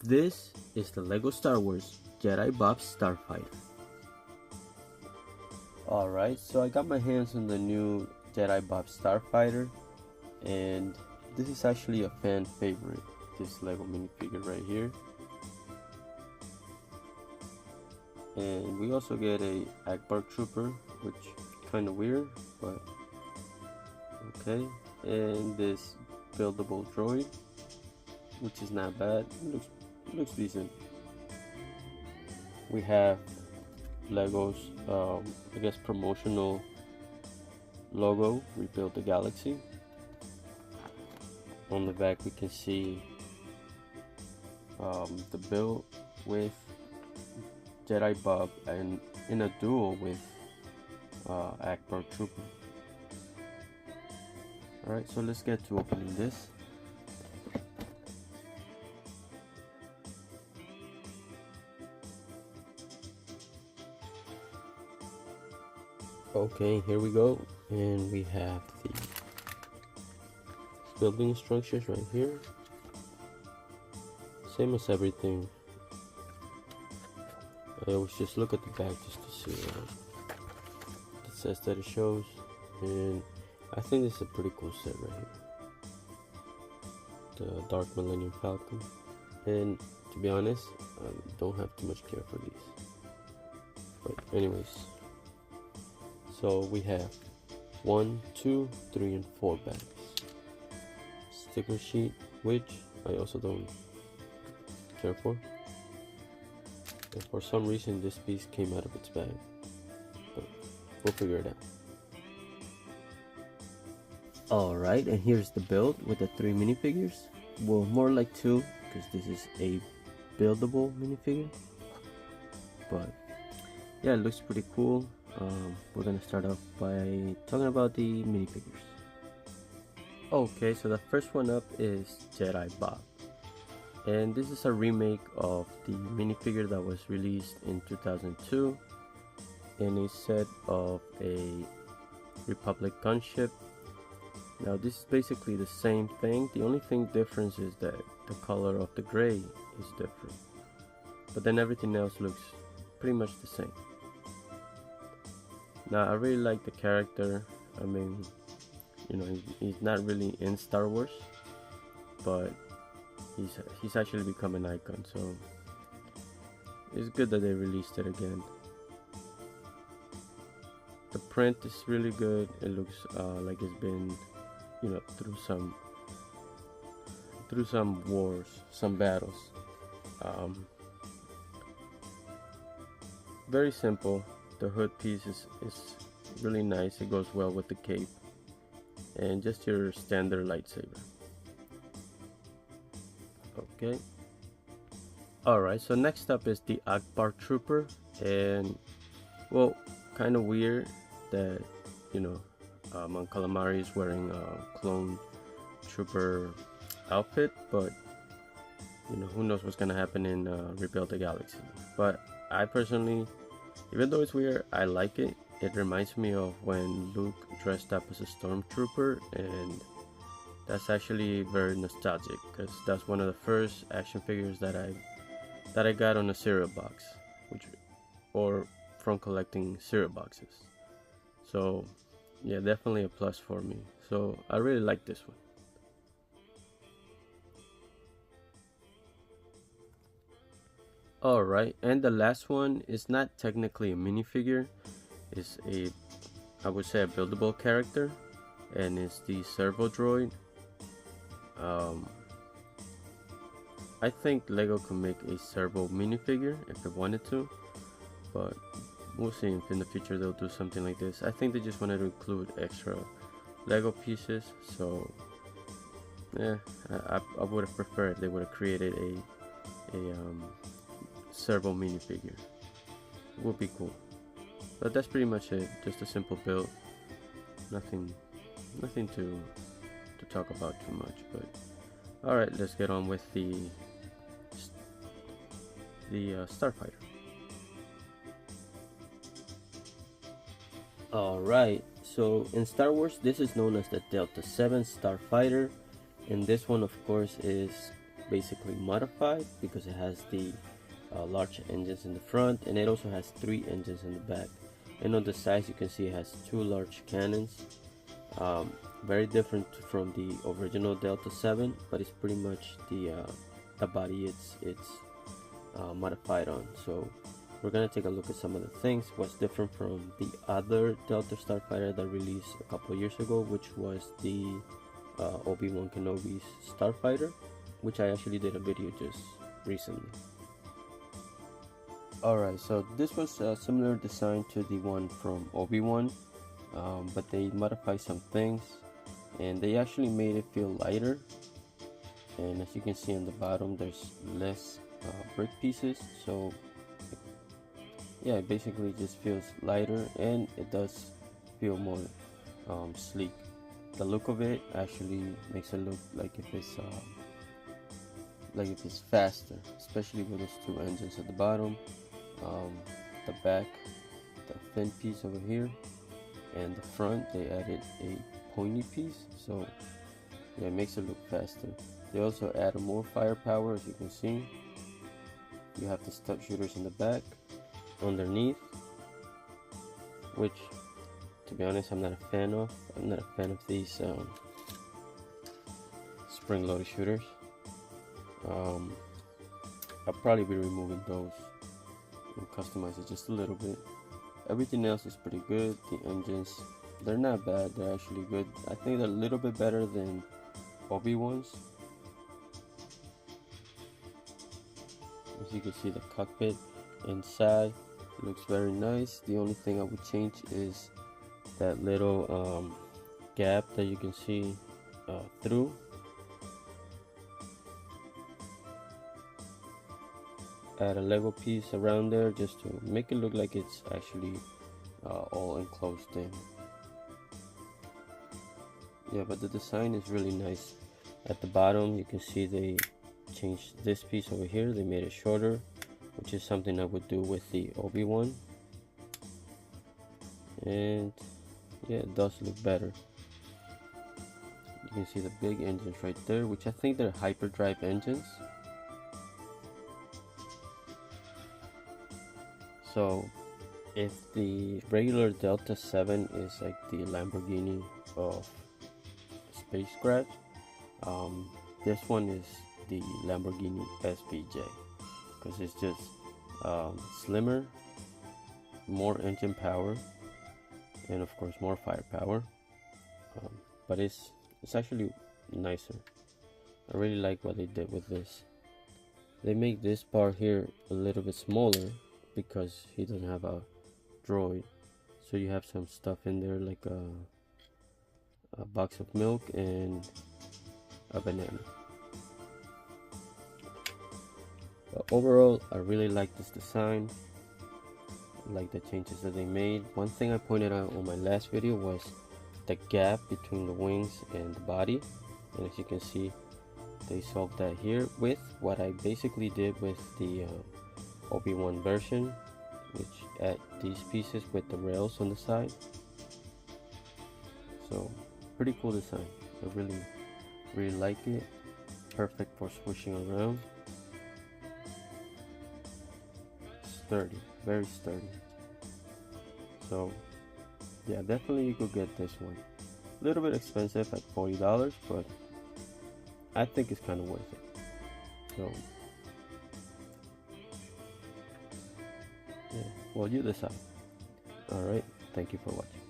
This is the LEGO Star Wars Jedi Bob Starfighter. Alright, so I got my hands on the new Jedi Bob Starfighter, and this is actually a fan favorite, this LEGO minifigure right here. And we also get a Akbar Trooper, which is kind of weird, but okay. And this buildable droid, which is not bad. It looks decent. We have Lego's I guess promotional logo, Rebuild the Galaxy. On the back we can see the build with Jedi Bob and in a duel with Akbar Trooper. Alright, so let's get to opening this. Okay, here we go, and we have the building instructions right here. Same as everything. I always just look at the back just to see what it says that it shows, and I think this is a pretty cool set right here. The Dark Millennium Falcon, and to be honest, I don't have too much care for these. But anyways. So we have 1, 2, 3, and 4 bags. Sticker sheet, which I also don't care for. And for some reason this piece came out of its bag. But we'll figure it out. Alright, and here's the build with the 3 minifigures. Well, more like 2, because this is a buildable minifigure. But yeah, it looks pretty cool. We're gonna start off by talking about the minifigures. Okay, so the first one up is Jedi Bob, and this is a remake of the minifigure that was released in 2002 in a set of a Republic gunship. Now this is basically the same thing. The only thing difference is that the color of the gray is different, but then everything else looks pretty much the same. Now I really like the character. I mean, you know, he's not really in Star Wars, but he's actually become an icon, so it's good that they released it again. The print is really good. It looks like it's been, you know, through some wars, some battles. Very simple. The hood piece is really nice. It goes well with the cape, and just your standard lightsaber. Okay. Alright, so next up is the Akbar Trooper, and well, kind of weird that, you know, Mon Calamari is wearing a clone trooper outfit, but you know, who knows what's gonna happen in Rebuild the Galaxy. But I personally, even though it's weird, I like it. It reminds me of when Luke dressed up as a stormtrooper, and that's actually very nostalgic because that's one of the first action figures that I got on a cereal box, or from collecting cereal boxes. So yeah, definitely a plus for me. So I really like this one. Alright, and the last one is not technically a minifigure. It's I would say a buildable character, and it's the servo droid. I think Lego could make a servo minifigure if it wanted to, but we'll see if in the future they'll do something like this. I think they just wanted to include extra Lego pieces, so yeah, I would have preferred if they would have created a servo minifigure. Would be cool. But that's pretty much it. Just a simple build. Nothing to talk about too much. But all right, let's get on with the Starfighter. All right. So in Star Wars, this is known as the Delta 7 Starfighter, and this one, of course, is basically modified because it has the large engines in the front, and it also has 3 engines in the back. And on the sides you can see it has 2 large cannons. Very different from the original Delta 7, but it's pretty much the body it's modified on. So we're gonna take a look at some of the things. What's different from the other Delta Starfighter that released a couple of years ago, which was the Obi-Wan Kenobi's Starfighter, which I actually did a video just recently. Alright, so this was a similar design to the one from Obi-Wan, but they modified some things and they actually made it feel lighter. And as you can see on the bottom, there's less brick pieces, so yeah, it basically just feels lighter and it does feel more sleek. The look of it actually makes it look like if it's faster, especially with those 2 engines at the bottom, the back, the thin piece over here, and the front they added a pointy piece, so yeah, it makes it look faster. They also added more firepower. As you can see, you have the stub shooters in the back underneath, which to be honest I'm not a fan of. I'm not a fan of these spring-loaded shooters. I'll probably be removing those and customize it just a little bit. Everything else is pretty good. The engines, they're not bad, they're actually good. I think they're a little bit better than Obi-Wan's. As you can see, the cockpit inside looks very nice. The only thing I would change is that little gap that you can see through. Add a Lego piece around there just to make it look like it's actually all enclosed in. Yeah, but the design is really nice. At the bottom you can see they changed this piece over here. They made it shorter, which is something I would do with the Obi-Wan. And yeah, it does look better. You can see the big engines right there, which I think they're hyperdrive engines. So if the regular Delta 7 is like the Lamborghini of spacecraft, this one is the Lamborghini SVJ, because it's just slimmer, more engine power, and of course more firepower, but it's actually nicer. I really like what they did with this. They make this part here a little bit smaller because he doesn't have a droid, so you have some stuff in there like a box of milk and a banana. But overall, I really like this design. I like the changes that they made. One thing I pointed out on my last video was the gap between the wings and the body, and as you can see, they solved that here with what I basically did with the Obi-Wan version, which add these pieces with the rails on the side. So pretty cool design. I really like it. Perfect for swishing around. Sturdy, very sturdy. So yeah, definitely you could get this one. A little bit expensive at $40, but I think it's kind of worth it. So yeah, well, you decide. Alright, thank you for watching.